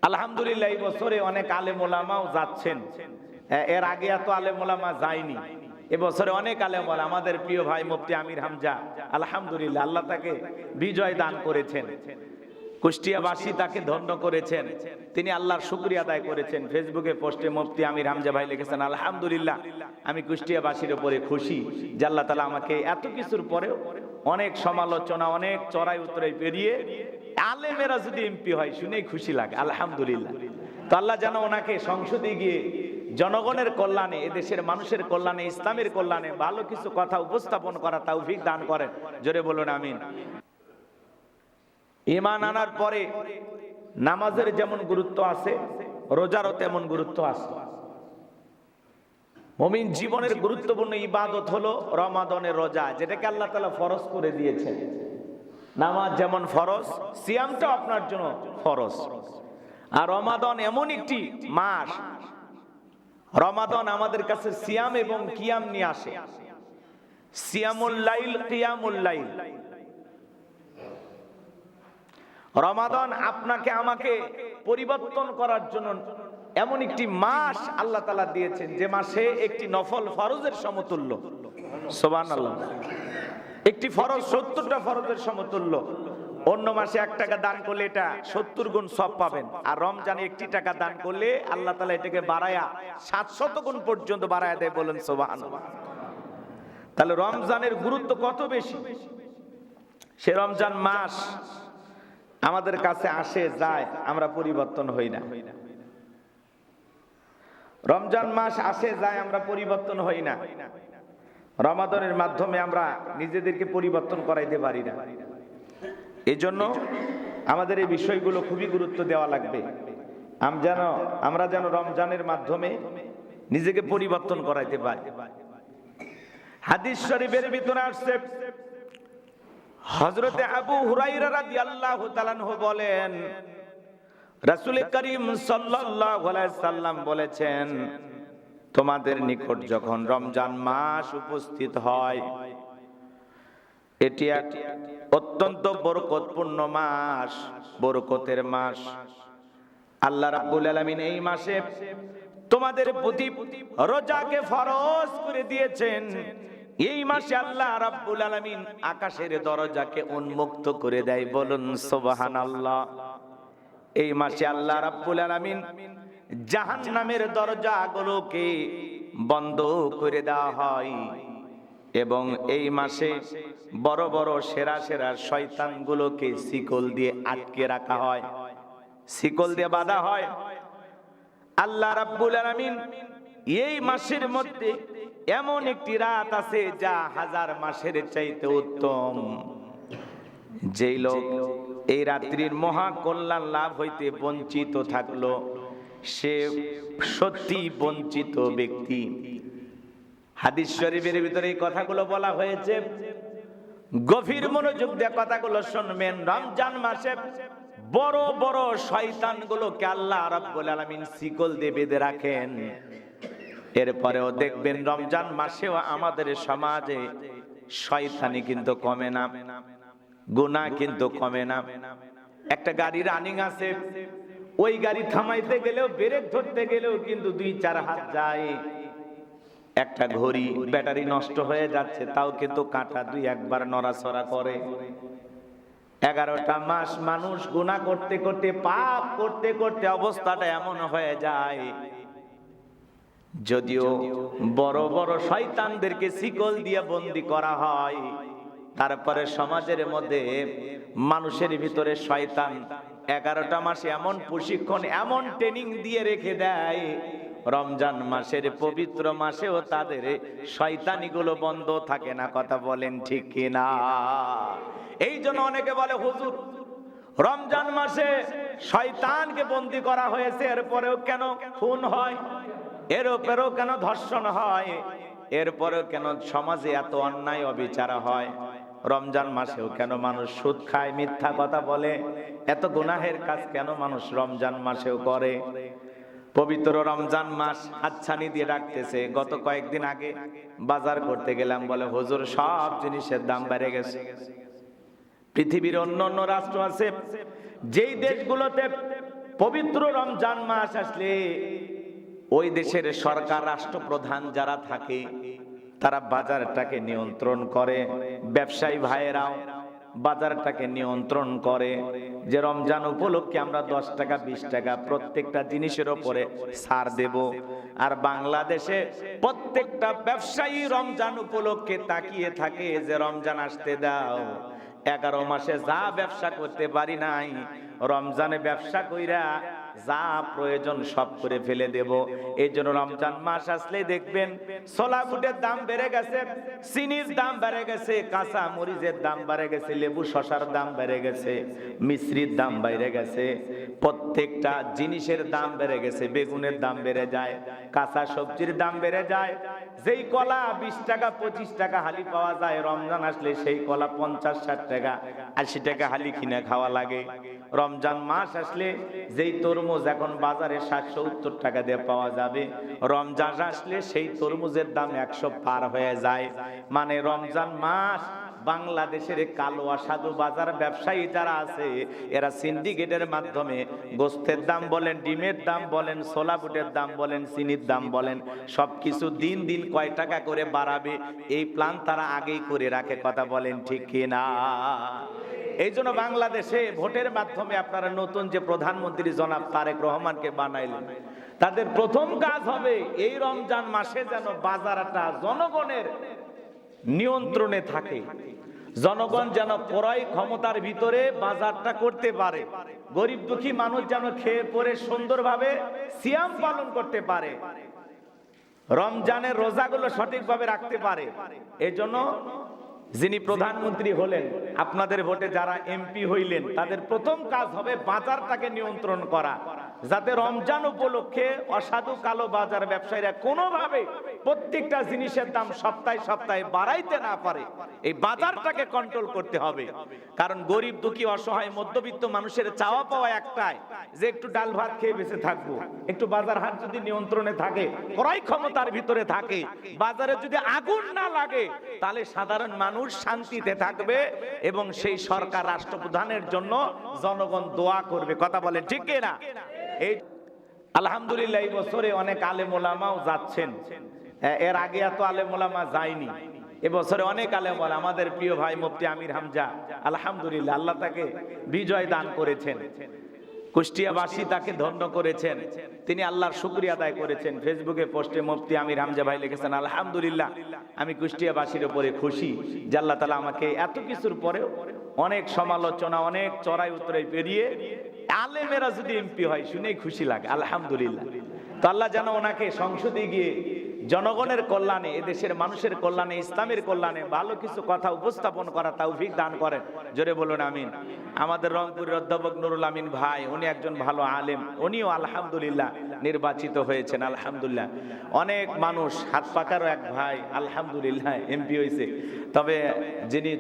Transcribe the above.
আলহামদুলিল্লাহ এই বছরে অনেক আলেম ওলামাও যাচ্ছেন, এর আগে এত আলেম ওলামা যায়নি। এবছরে অনেক আলেম ওলামা, আমাদের প্রিয় ভাই মুফতি আমির হামজা, আলহামদুলিল্লাহ আল্লাহ তাকে বিজয় দান করেছেন, কুষ্টিয়াবাসী তাকে ধন্য করেছেন, তিনি আল্লাহর শুকরিয়া আদায় করেছেন। ফেসবুকে পোস্টে মুফতি আমির হামজা ভাই লিখেছেন, আলহামদুলিল্লাহ আমি কুষ্টিয়াবাসীর উপরে খুশি যে আল্লাহ তাআলা আমাকে এত কিছুর পরেও অনেক সমালোচনা, অনেক চড়াই উতরাই পেরিয়ে আলেমেরা যদি এমপি হয় শুনেই খুশি লাগে, আলহামদুলিল্লাহ। তো আল্লাহ যেন ওনাকে সংসদে গিয়ে জনগণের কল্যাণে, এদেশের মানুষের কল্যাণে, ইসলামের কল্যাণে ভালো কিছু কথা উপস্থাপন করা তৌফিক দান করেন, জোরে বলুন আমিন। ঈমান আনার পরে নামাজের যেমন গুরুত্ব আছে, রোজারও তেমন গুরুত্ব আছে। মুমিন জীবনের গুরুত্বপূর্ণ ইবাদত হলো রমাদানের রোজা, যেটাকে আল্লাহ তাআলা ফরজ করে দিয়েছেন। নামাজ যেমন ফরজ, সিয়ামটাও আপনার জন্য ফরজ। আর রমাদান এমন একটি মাস, রমাদান আমাদের কাছে সিয়াম এবং কিয়াম নিয়ে আসে। সিয়ামুল লাইল, কিয়ামুল লাইল। রমাদান আপনাকে আমাকে পরিবর্তন করার জন্য এমন একটি মাস আল্লাহ তাআলা দিয়েছেন, যে মাসে একটি নফল ফরজের সমতুল্য। সুবহানাল্লাহ। একটি ফরজ 70টা ফরজের সমতুল্য। অন্য মাসে 1 টাকা দান করলে এটা 70 গুণ সওয়াব পাবেন, আর রমজানে 1 টাকা দান করলে আল্লাহ তাআলা এটাকে বাড়ায়া 700 গুণ পর্যন্ত বাড়ায়া দেয়, বলেন সুবহানাল্লাহ। তাহলে রমজানের গুরুত্ব কত বেশি। সে রমজান মাস আমাদের কাছে আসে যায়, আমরা পরিবর্তন হই না। রমজান মাস আসে যায়, আমরা পরিবর্তন হই না। রমাদানের মাধ্যমে আমরা নিজেদেরকে পরিবর্তন করাইতে পারি না। এজন্য আমাদের এই বিষয়গুলো খুবই গুরুত্ব দেওয়া লাগবে। আমরা যেন রমজানের মাধ্যমে নিজেকে পরিবর্তন করাইতে পারি। হাদিস শরীফের ভিতরে আসছে, হযরতে আবু হুরায়রা রাদিয়াল্লাহু তাআলা আনহু বলেন, রাসূল করিম সাল্লাল্লাহু আলাইহি সাল্লাম বলেছেন, তোমাদের নিকট যখন রমজান মাস উপস্থিত হয়, এটি এক অত্যন্ত বরকতপূর্ণ মাস, বরকতের মাস। আল্লাহ রাব্বুল আলামিন এই মাসে তোমাদের প্রতি রোজাকে ফরজ করে দিয়েছেন। এই মাসে আল্লাহ রাব্বুল আলামিন আকাশের দরজাকে উন্মুক্ত করে দেয়, বলুন সুবহানাল্লাহ। এই মাসে আল্লাহ রাব্বুল আলামিন জাহান্নামের দরজাগুলোকে বন্ধ করে দেওয়া হয়, এবং এই মাসে বড় বড় সেরা সেরা শয়তানগুলোকে শিকল দিয়ে আটকে রাখা হয়, শিকল দিয়ে বাঁধা হয়। আল্লাহ রাব্বুল আলামিন এই মাসের মধ্যে এমন একটি রাত আছে যা 1000 মাসের চাইতে উত্তম। যেই লোক এই রাত্রির মহা কল্যাণ লাভ হইতে বঞ্চিত থাকলো, সে সত্যি বঞ্চিত ব্যক্তি। হাদিস শরীফের ভিতরে এই কথাগুলো বলা হয়েছে, গভীর মনোযোগ দিয়ে কথাগুলো শুনবেন। রমজান মাসে বড় বড় শয়তানগুলোকে আল্লাহ রাব্বুল আলামিন শিকল দিয়ে বেঁধে রাখেন। এরপরেও দেখবেন রমজান মাসেও আমাদের সমাজে শয়তানি কিন্তু কমে না, গুনাহ কিন্তু কমে না। একটা গাড়ি রানিং আছে, ওই গাড়ি থামাইতে গেলেও, ব্রেক ধরতে গেলেও কিন্তু 2-4 হাত যায়। একটা ঘড়ি ব্যাটারি নষ্ট হয়ে যাচ্ছে, তাও কিন্তু কাঁটা 2-1 বার নড়াচড়া করে। 11টা মাস মানুষ গুনাহ করতে করতে, পাপ করতে করতে অবস্থাটা এমন হয়ে যায়, যদিও বড় বড় শয়তানদেরকে শিকল দিয়ে বন্দী করা হয়, তারপরে সমাজের মধ্যে মানুষের ভিতরে শয়তান 11টা মাসে এমন প্রশিক্ষণ, এমন ট্রেনিং দিয়ে রেখে দেয়, রমজান মাসের পবিত্র মাসেও তাদের শয়তানিগুলো বন্ধ থাকে না। কথা বলেন ঠিক কিনা? এই জন্য অনেকে বলে, হুজুর রমজান মাসে শয়তানকে বন্দী করা হয়েছে, এরপরেও কেন খুন হয়, এরপরেও কেন ধর্ষণ হয়, এরপরেও কেন সমাজে এত অন্যায় অবিচার হয়, রমজান মাসেও কেন মানুষ সুদ খায়, মিথ্যা কথা বলে, এত গুনাহের কাজ কেন মানুষ রমজান মাসেও করে? পবিত্র রমজান মাস হাতছানি দিয়ে রাখতেছে। গত কয়েকদিন আগে বাজার করতে গেলাম, বলে হুজুর সব জিনিসের দাম বেড়ে গেছে। পৃথিবীর অন্য অন্য রাষ্ট্র আছে, যেই দেশগুলোতে পবিত্র রমজান মাস আসলে ওই দেশের সরকার রাষ্ট্রপ্রধান যারা থাকে তারা বাজারটাকে নিয়ন্ত্রণ করে, ব্যবসায়ী ভাইয়েরাও বাজারটাকে নিয়ন্ত্রণ করে যে রমজান উপলক্ষে আমরা 10 টাকা 20 টাকা প্রত্যেকটা জিনিসের উপরে ছাড় দেব। আর বাংলাদেশে প্রত্যেকটা ব্যবসায়ী রমজান উপলক্ষে তাকিয়ে থাকে যে রমজান আসতে দাও, 11 মাসে যা ব্যবসা করতে পারি নাই রমজানে ব্যবসা কইরা যা প্রয়োজন সব করে ফেলে দেব। এই জন্য রমজান মাস আসলে দেখবেন ছোলা বুটের দাম বেড়ে গেছে, চিনির দাম বেড়ে গেছে, কাঁচা মরিচের দাম বেড়ে গেছে, লেবু শসার দাম বেড়ে গেছে, মিশ্রির দাম বেড়ে গেছে, প্রত্যেকটা জিনিসের দাম বেড়ে গেছে। বেগুনের দাম বেড়ে যায়, কাঁচা সবজির দাম বেড়ে যায়। যেই কলা 20 টাকা 25 টাকা হালি পাওয়া যায়, রমজান আসলে সেই কলা 50 60 টাকা 80 টাকা হালি কিনে খাওয়া লাগে। রমজান মাস আসলে যেই তরমুজ এখন বাজারে 60-70 টাকা দিয়ে পাওয়া যাবে, রমজান আসলে সেই তরমুজের দাম 100 পার হয়ে যায়। মানে রমজান মাস বাংলাদেশের কালো অসাধু বাজার ব্যবসায়ী যারা আছে এরা সিন্ডিকেটের মাধ্যমে গোস্তের দাম বলেন, ডিমের দাম বলেন, ছোলা বুটের দাম বলেন, চিনির দাম বলেন, সবকিছু দিন দিন কয় টাকা করে বাড়াবে এই প্ল্যান তারা আগেই করে রাখে। কথা বলেন ঠিক কিনা? এই জন্য বাংলাদেশে ভোটের মাধ্যমে আপনারা নতুন যে প্রধানমন্ত্রী জনাব তারেক রহমানকে বানাইলেন, তাদের প্রথম কাজ হবে এই রমজান মাসে যেন বাজারটা জনগণের নিয়ন্ত্রণে থাকে, জনগণ যেন ক্রয় ক্ষমতার ভিতরে বাজারটা করতে পারে, গরিব দুঃখী মানুষ যেন খেয়ে পরে সুন্দরভাবে সিয়াম পালন করতে পারে, রমজানের রোজাগুলো সঠিকভাবে রাখতে পারে। এই জন্য যিনি প্রধানমন্ত্রী হলেন, আপনাদের ভোটে যারা এমপি হইলেন, তাদের প্রথম কাজ হবে বাজারটাকে নিয়ন্ত্রণ করা, যাতে রমজান উপলক্ষে অসাধু কালো বাজার ব্যবসায়ীরা কোনোভাবে প্রত্যেকটা জিনিসের দাম সপ্তাহে সপ্তাহে বাড়াইতে না পারে। এই বাজারটাকে কন্ট্রোল করতে হবে। কারণ গরিব দুঃখী অসহায় মধ্যবিত্ত মানুষের চাওয়া পাওয়া একটাই, যে একটু ডাল ভাত খেয়ে বেঁচে থাকবো। একটু বাজার হাট যদি নিয়ন্ত্রণে থাকে, ক্রয় ক্ষমতার ভিতরে থাকে, বাজারে যদি আগুন না লাগে, তাহলে সাধারণ মানুষ শান্তিতে থাকবে এবং সেই সরকার রাষ্ট্রপ্রধানের জন্য জনগণ দোয়া করবে। কথা বলেন ঠিক কিনা? এই আলহামদুলিল্লাহ এই বছরে অনেক আলেম ওলামাও যাচ্ছেন, এর আগে এত আলেম ওলামা যায়নি। এবছরে অনেক আলেম ওলামা, আমাদের প্রিয় ভাই মুফতি আমির হামজা, আলহামদুলিল্লাহ আল্লাহ তাকে বিজয় দান করেছেন, কুষ্টিয়াবাসী তাকে ধন্য করেছেন, তিনি আল্লাহর শুকরিয়া আদায় করেছেন। ফেসবুকে পোস্টে মুফতি আমির হামজা ভাই লিখেছেন, আলহামদুলিল্লাহ আমি কুষ্টিয়াবাসীর উপরে খুশি যে আল্লাহ তাআলা আমাকে এত কিছুর পরেও অনেক সমালোচনা, অনেক চড়াই উতরাই পেরিয়ে আলেমেরা যদি এমপি হয় শুনেই খুশি লাগে। আলহামদুলিল্লাহ। তো আল্লাহ যেন ওনাকে সংসদে গিয়ে জনগণের কল্যাণে, এদেশের মানুষের কল্যাণে, ইসলামের কল্যাণে ভালো কিছু কথা উপস্থাপন করা তৌফিক দান করেন। জোরে বলুন আমিন। আমাদের রংপুরের অধ্যাপক নুরুল আমিন ভাই, উনি একজন ভালো আলেম, উনিও আলহামদুলিল্লাহ নির্বাচিত হয়েছেন। আলহামদুলিল্লাহ। অনেক মানুষ, হাত পাকারও এক ভাই আলহামদুলিল্লাহ এমপি হয়েছে। তবে যিনি